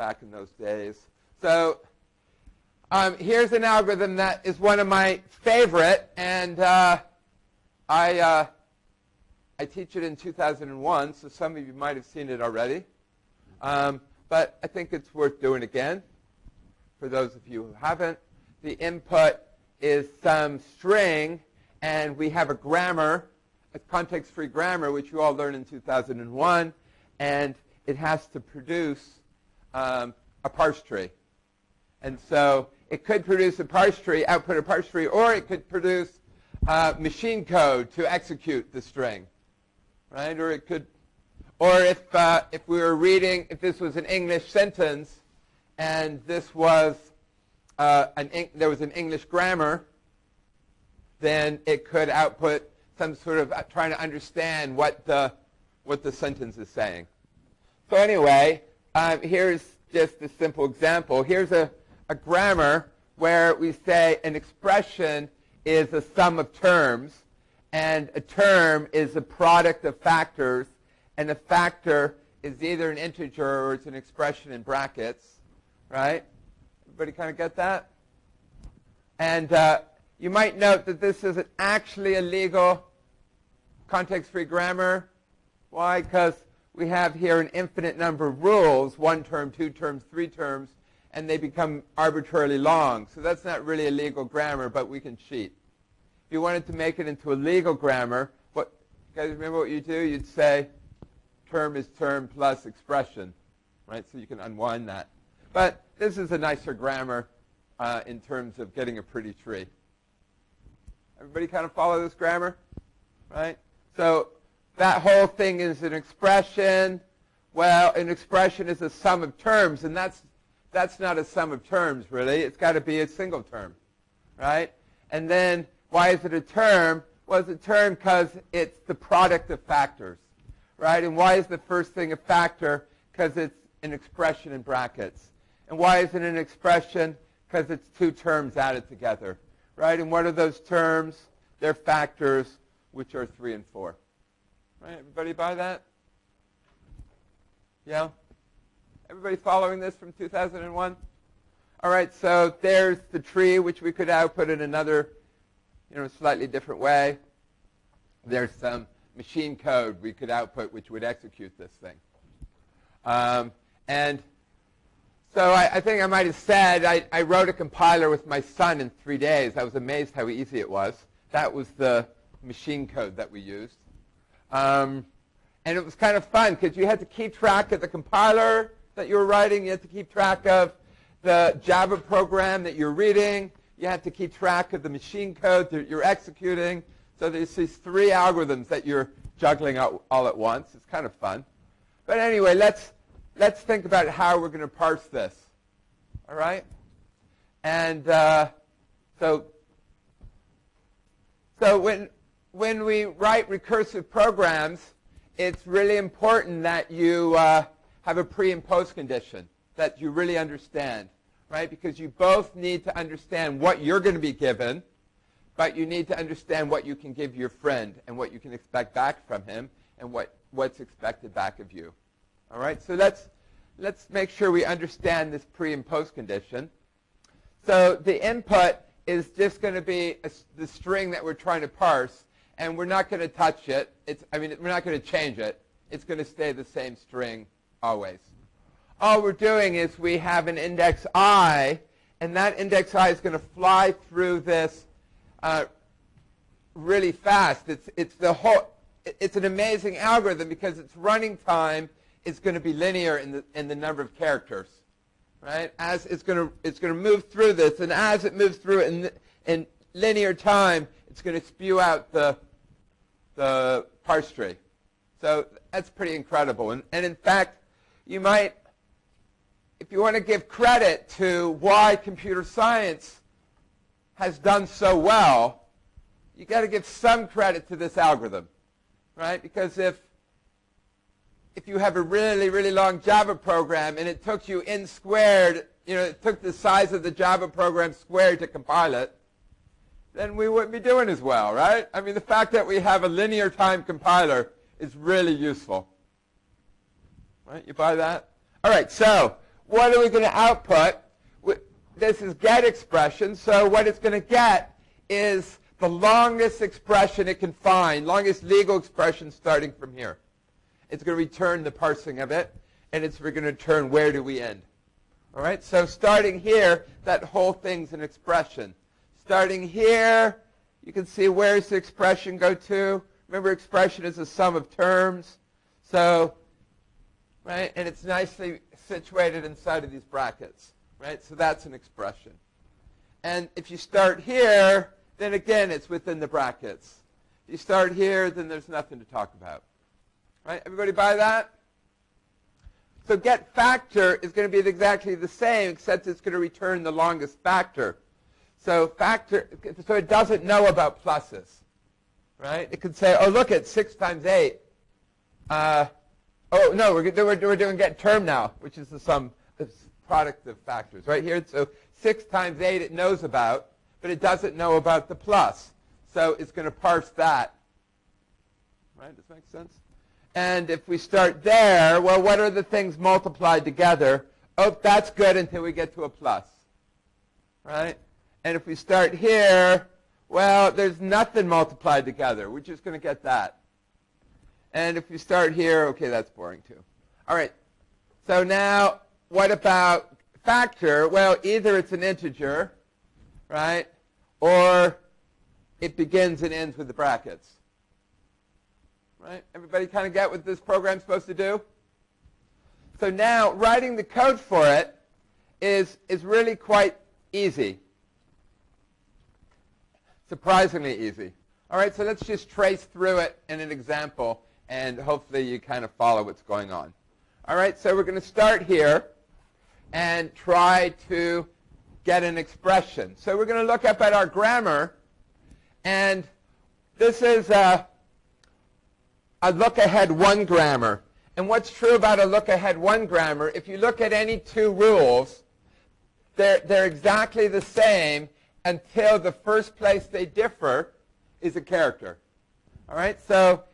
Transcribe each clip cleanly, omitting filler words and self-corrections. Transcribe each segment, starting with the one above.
back in those days. So here's an algorithm that is one of my favorite, and I teach it in 2001, so some of you might have seen it already. But I think it's worth doing again for those of you who haven't. The input is some string, and we have a grammar, a context-free grammar, which you all learned in 2001, and it has to produce a parse tree. And so it could produce a parse tree, output a parse tree, or it could produce machine code to execute the string, right? Or it could, or if we were reading, if this was an English sentence, and this was there was an English grammar, then it could output some sort of trying to understand what the sentence is saying. So anyway, here's just a simple example. Here's a grammar where we say an expression is a sum of terms, and a term is a product of factors, and a factor is either an integer or it's an expression in brackets, right? Everybody kind of get that? And you might note that this isn't actually a legal context-free grammar. Why? Because we have here an infinite number of rules, 1 term, 2 terms, 3 terms, and they become arbitrarily long. So that's not really a legal grammar, but we can cheat. If you wanted to make it into a legal grammar, you guys remember what you do? You'd say term is term plus expression, right? So you can unwind that. But this is a nicer grammar in terms of getting a pretty tree. Everybody kind of follow this grammar, right? So that whole thing is an expression. Well, an expression is a sum of terms, and that's not a sum of terms, really. It's got to be a single term, right? And then why is it a term? Well, it's a term because it's the product of factors, right? And why is the first thing a factor? Because it's an expression in brackets. And why is it an expression? Because it's 2 terms added together, right? And what are those terms? They're factors, which are 3 and 4. Right? Everybody buy that? Yeah? Everybody following this from 2001? All right, so there's the tree, which we could output in another, slightly different way. There's some machine code we could output which would execute this thing. And so I think I might have said I wrote a compiler with my son in 3 days. I was amazed how easy it was. That was the machine code that we used. And it was kind of fun because you had to keep track of the compiler that you were writing. You had to keep track of the Java program that you're reading. You had to keep track of the machine code that you're executing. So there's these 3 algorithms that you're juggling all at once. It's kind of fun. But anyway, let's think about how we're going to parse this. All right? And so when we write recursive programs, it's really important that you have a pre- and post-condition that you really understand, right? Because you both need to understand what you're going to be given, but you need to understand what you can give your friend and what you can expect back from him and what's expected back of you. All right? So let's make sure we understand this pre- and post-condition. So the input is just going to be the string that we're trying to parse, and we're not going to touch it. We're not going to change it. It's going to stay the same string always. All we're doing is we have an index I, and that index I is going to fly through this really fast. It's an amazing algorithm because its running time is going to be linear in the number of characters, right? As it's going to move through this, and as it moves through it in linear time, it's going to spew out the parse tree. So that's pretty incredible. And in fact, you might, if you want to give credit to why computer science has done so well, you got to give some credit to this algorithm, right? Because if you have a really, really long Java program and it took you n squared, it took the size of the Java program squared to compile it, then we wouldn't be doing as well, right? I mean, the fact that we have a linear time compiler is really useful. Right? You buy that? All right, so what are we going to output? This is get expression, so what it's going to get is the longest expression it can find, longest legal expression starting from here. It's going to return the parsing of it, and we're going to return where do we end. All right, so starting here, that whole thing's an expression. Starting here, you can see where's the expression go to. Remember, expression is a sum of terms. So, right, and it's nicely situated inside of these brackets. Right, so that's an expression. And if you start here, then again, it's within the brackets. If you start here, then there's nothing to talk about. Right, everybody buy that? So get factor is going to be exactly the same, except it's going to return the longest factor. So so it doesn't know about pluses. Right? It could say, oh, look at 6 times 8. Oh, no, we're doing get term now, which is the sum. Product of factors right here. So 6 times 8 it knows about, but it doesn't know about the plus. So it's going to parse that. Right? Does that make sense? And if we start there, well, what are the things multiplied together? Oh, that's good until we get to a plus. Right? And if we start here, well, there's nothing multiplied together. We're just going to get that. And if we start here, okay, that's boring too. All right. So now, what about factor? Well, either it's an integer, right, or it begins and ends with the brackets. Right? Everybody kind of get what this program's supposed to do? So now, writing the code for it is really quite easy. Surprisingly easy. All right, so let's just trace through it in an example, and hopefully you kind of follow what's going on. All right, so we're going to start here and try to get an expression. So we're going to look up at our grammar, and this is a look-ahead 1 grammar. And what's true about a look-ahead 1 grammar, if you look at any 2 rules, they're exactly the same until the first place they differ is a character. All right, so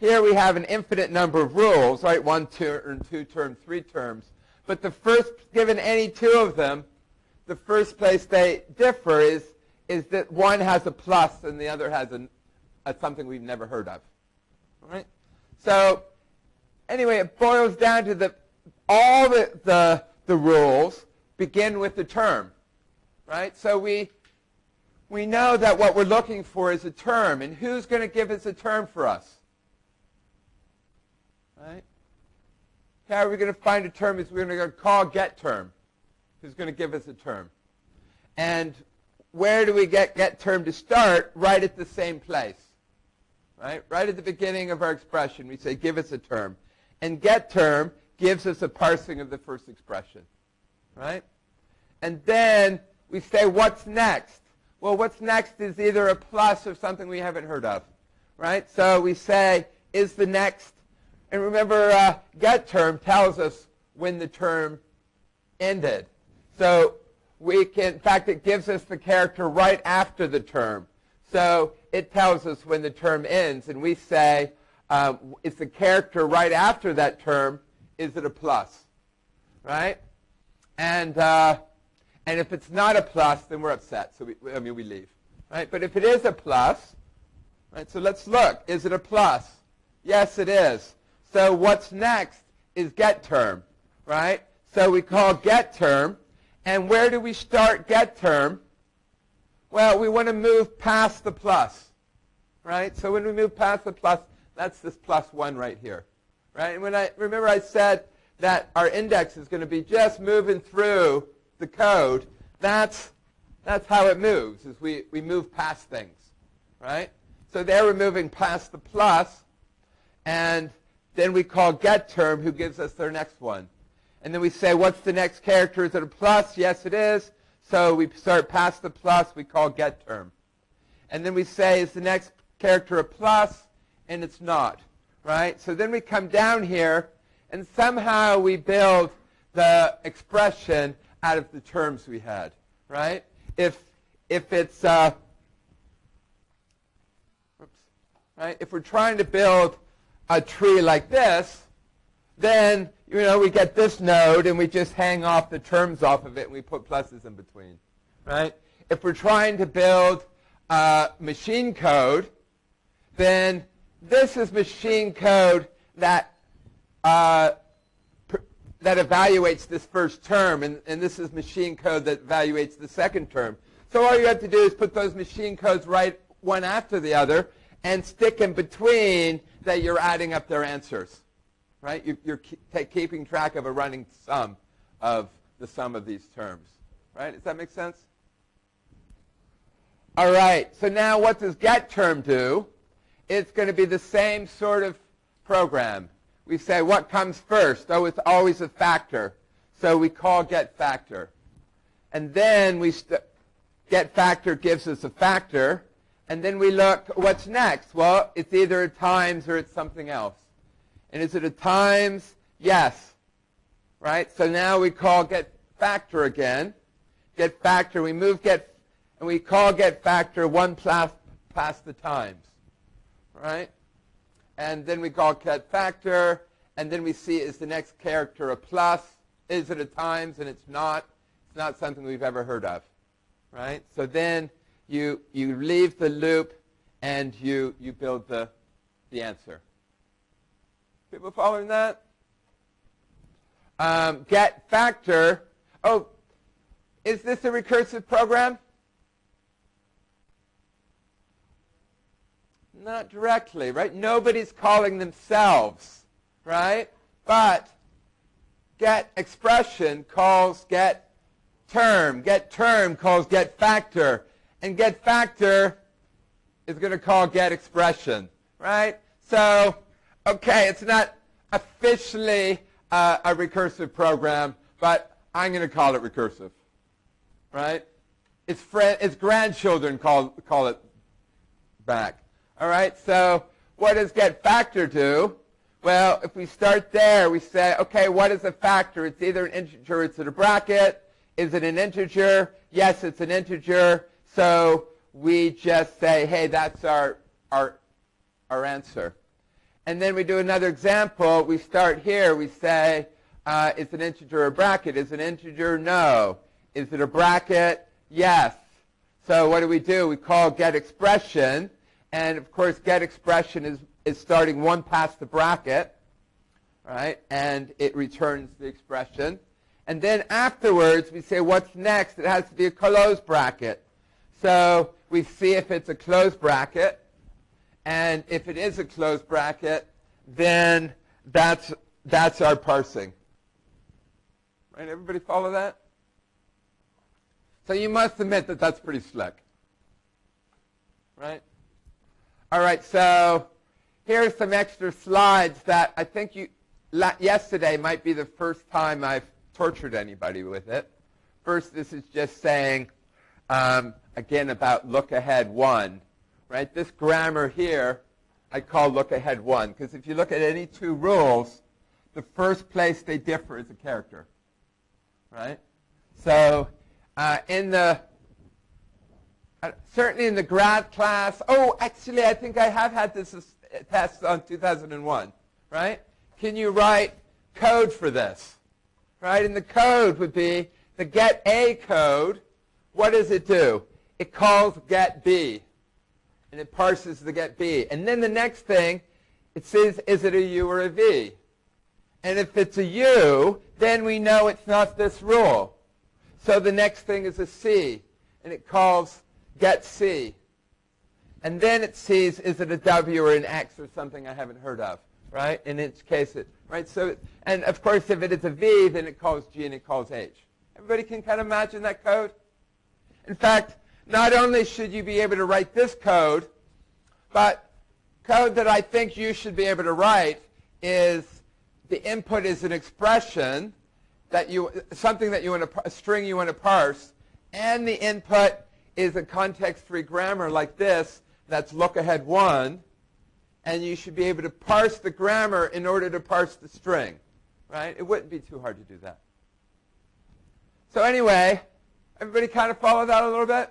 here we have an infinite number of rules, right? 1 term, 2 terms, 3 terms. But the first, given any 2 of them, the first place they differ is that one has a plus and the other has something we've never heard of. All right? So anyway, it boils down to all the rules begin with the term. Right? So we know that what we're looking for is a term. And who's going to give us a term for us? Right? How are we going to find a term? Is we're going to call get term. Who's going to give us a term? And where do we get term to start? Right at the same place. Right? Right at the beginning of our expression, we say give us a term. And get term gives us a parsing of the first expression. Right? And then we say what's next? Well, what's next is either a plus or something we haven't heard of. Right? So we say is the next. And remember, get term tells us when the term ended. So we can, in fact, it gives us the character right after the term. So it tells us when the term ends, and we say, is the character right after that term, is it a plus? Right? And if it's not a plus, then we're upset. So we leave. Right? But if it is a plus, right? So let's look. Is it a plus? Yes, it is. So what's next is get term, right? So we call get term. And where do we start get term? Well, we want to move past the plus, right? So when we move past the plus, that's this plus 1 right here, right? And remember I said that our index is going to be just moving through the code. That's how it moves, is we move past things, right? So there we're moving past the plus, and then we call get term, who gives us their next one. And then we say, what's the next character? Is it a plus? Yes, it is. So we start past the plus, we call get term. And then we say, is the next character a plus? And it's not, right? So then we come down here, and somehow we build the expression out of the terms we had, right? If it's, right? If we're trying to build a tree like this, then we get this node and we just hang off the terms off of it and we put pluses in between, right? If we're trying to build machine code, then this is machine code that evaluates this first term, and this is machine code that evaluates the second term. So all you have to do is put those machine codes right one after the other and stick in between that you're adding up their answers, right? You're keeping track of a running sum of the sum of these terms, right? Does that make sense? All right, so now what does getTerm do? It's going to be the same sort of program. We say, what comes first? Oh, it's always a factor. So we call getFactor. And then getFactor gives us a factor. And then we look, what's next? Well, it's either a times or it's something else. And is it a times? Yes. Right? So now we call getFactor again. GetFactor, we move and we call getFactor one past the times. Right? And then we call getFactor, and then we see, is the next character a plus? Is it a times? And it's not. It's not something we've ever heard of. Right? So then you leave the loop, and you build the answer. People following that? GetFactor. Oh, is this a recursive program? Not directly, right? Nobody's calling themselves, right? But getExpression calls getTerm. GetTerm calls getFactor. And getFactor is going to call getExpression, right? So, okay, it's not officially a recursive program, but I'm going to call it recursive, right? Its grandchildren call it back. All right, so what does getFactor do? Well, if we start there, we say, okay, what is a factor? It's either an integer or it's in a bracket. Is it an integer? Yes, it's an integer. So we just say, hey, that's our answer. And then we do another example. We start here. We say, is an integer a bracket? Is an integer? No. Is it a bracket? Yes. So what do? We call getExpression. And, of course, getExpression is starting one past the bracket, right? And it returns the expression. And then afterwards, we say, what's next? It has to be a closed bracket. So we see if it's a closed bracket. And if it is a closed bracket, then that's our parsing. Right? Everybody follow that? So you must admit that that's pretty slick. Right? All right, so here's some extra slides that I think yesterday might be the first time I've tortured anybody with it. First, this is just saying, again, about look ahead 1. Right? This grammar here I call look ahead 1, because if you look at any two rules, the first place they differ is a character. Right? So certainly in the grad class, actually I think I have had this test on 2001, right? Can you write code for this? Right? And the code would be the get A code. What does it do? It calls get B, and it parses the get B. And then the next thing, it says, is it a U or a V? And if it's a U, then we know it's not this rule. So the next thing is a C, and it calls get C. And then it sees, is it a W or an X or something I haven't heard of, right? In each case, right? So, and of course, if it is a V, then it calls G and it calls H. Everybody can kind of imagine that code? In fact, not only should you be able to write this code, but code that I think you should be able to write is the input is an expression that something that you want to, a string you want to parse, and the input is a context-free grammar like this that's look ahead 1, and you should be able to parse the grammar in order to parse the string, right? It wouldn't be too hard to do that. So anyway, everybody kind of follow that a little bit?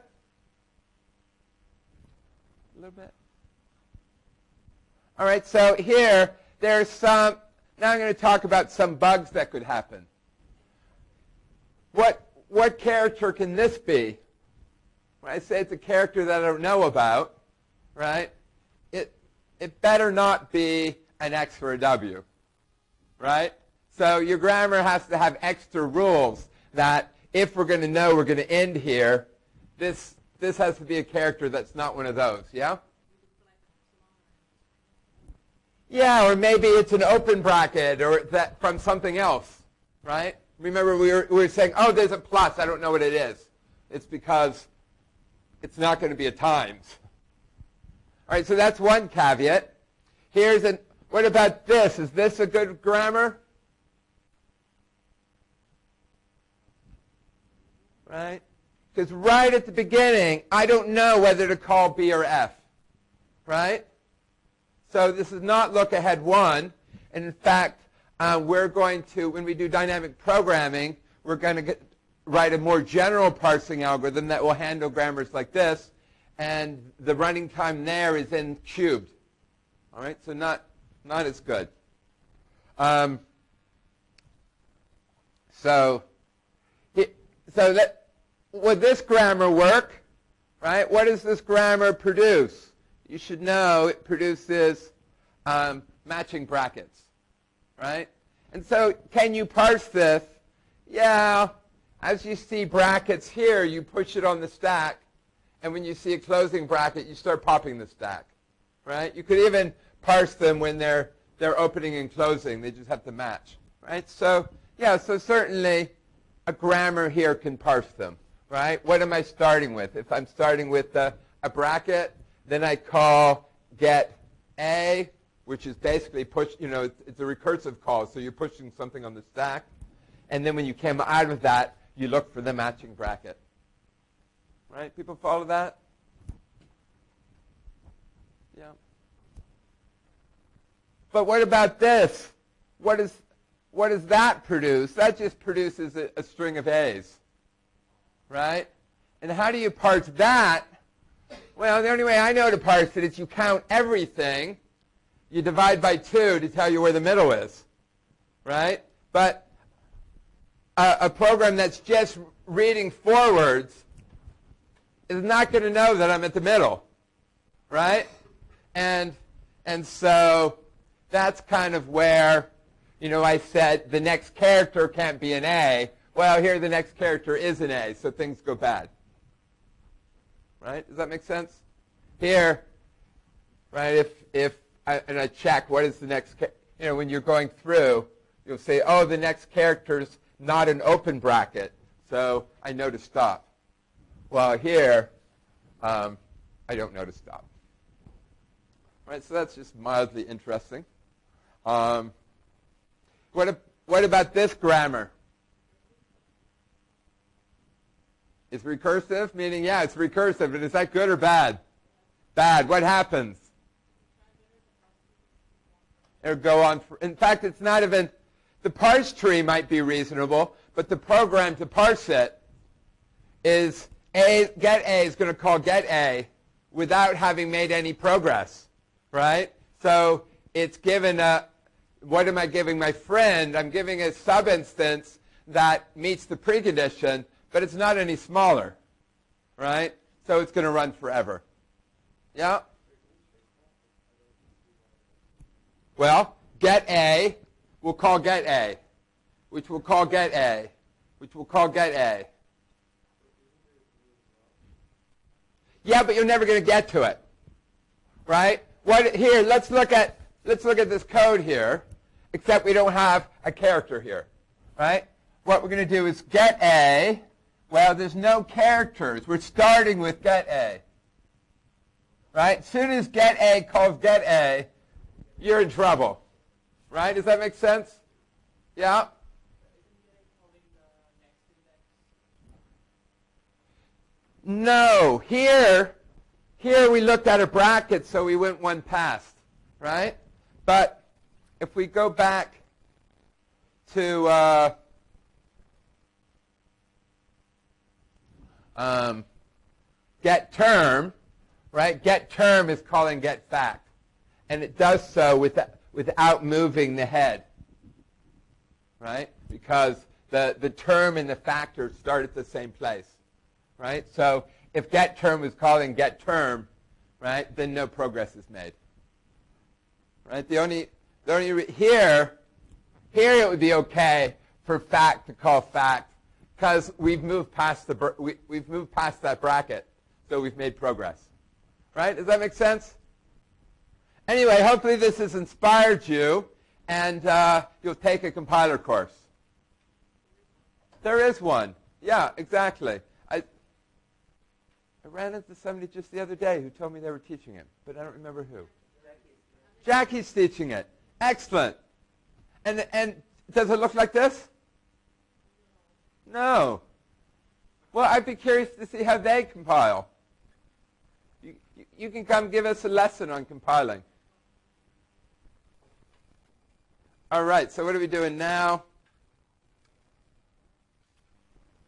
A little bit? All right, so here, there's Now I'm going to talk about some bugs that could happen. What character can this be? When I say it's a character that I don't know about, right? It better not be an X or a W, right? So your grammar has to have extra rules that if we're going to know we're going to end here, this has to be a character that's not one of those, yeah? Yeah, or maybe it's an open bracket or that from something else, right? Remember we were saying, oh, there's a plus, I don't know what it is. It's because it's not going to be a times. All right, so that's one caveat. What about this? Is this a good grammar? Right? Because right at the beginning, I don't know whether to call B or F. Right? So this is not look ahead 1. And in fact, we're going to, when we do dynamic programming, we're going to write a more general parsing algorithm that will handle grammars like this. And the running time there is n cubed. All right? So not as good. Would this grammar work? Right? What does this grammar produce? You should know it produces matching brackets. Right? And so can you parse this? Yeah. As you see brackets here, you push it on the stack. And when you see a closing bracket, you start popping the stack. Right? You could even parse them when they're opening and closing. They just have to match. Right? So, yeah, so certainly a grammar here can parse them. Right? What am I starting with? If I'm starting with a bracket, then I call get A, which is basically it's a recursive call, so you're pushing something on the stack. And then when you came out of that, you look for the matching bracket. Right? People follow that? Yeah. But what about this? What does that produce? That just produces a string of A's. Right? And how do you parse that? Well, the only way I know to parse it is you count everything. You divide by 2 to tell you where the middle is. Right? But a program that's just reading forwards is not going to know that I'm at the middle. Right? And so that's kind of where, I said the next character can't be an A. Well, here the next character is an A, so things go bad. Right? Does that make sense? Here, right, if I check what is the next, when you're going through, you'll say, oh, the next character's not an open bracket, so I know to stop. Well, here, I don't know to stop. Right, so that's just mildly interesting. What about this grammar? It's recursive, meaning, yeah, it's recursive. And is that good or bad? Bad. What happens? It'll go on. In fact, it's not even, the parse tree might be reasonable, but the program to parse it is get A is going to call get A without having made any progress, right? So it's given what am I giving my friend? I'm giving a subinstance that meets the precondition, but it's not any smaller, right? So it's going to run forever. Yeah? Well, get A, we'll call get A, which will call get A, which will call get A. Yeah, but you're never going to get to it, right? Here, let's look at this code here, except we don't have a character here, right? What we're going to do is get A. Well, there's no characters. We're starting with get A, right? As soon as get A calls get A, you're in trouble, right? Does that make sense? Yeah? No. Here we looked at a bracket, so we went one past, right? But if we go back to get term, right? Get term is calling get fact. And it does so without moving the head, right? Because the term and the factor start at the same place, right? So if get term was called in get term, right, then no progress is made, right? Here it would be okay for fact to call fact because we've moved past we've moved past that bracket, so we've made progress, right? Does that make sense? Anyway, hopefully this has inspired you, and you'll take a compiler course. There is one. Yeah, exactly. I ran into somebody just the other day who told me they were teaching it, but I don't remember who. Jackie's teaching it. Excellent. And does it look like this? No. Well, I'd be curious to see how they compile. You can come give us a lesson on compiling. All right, so what are we doing now?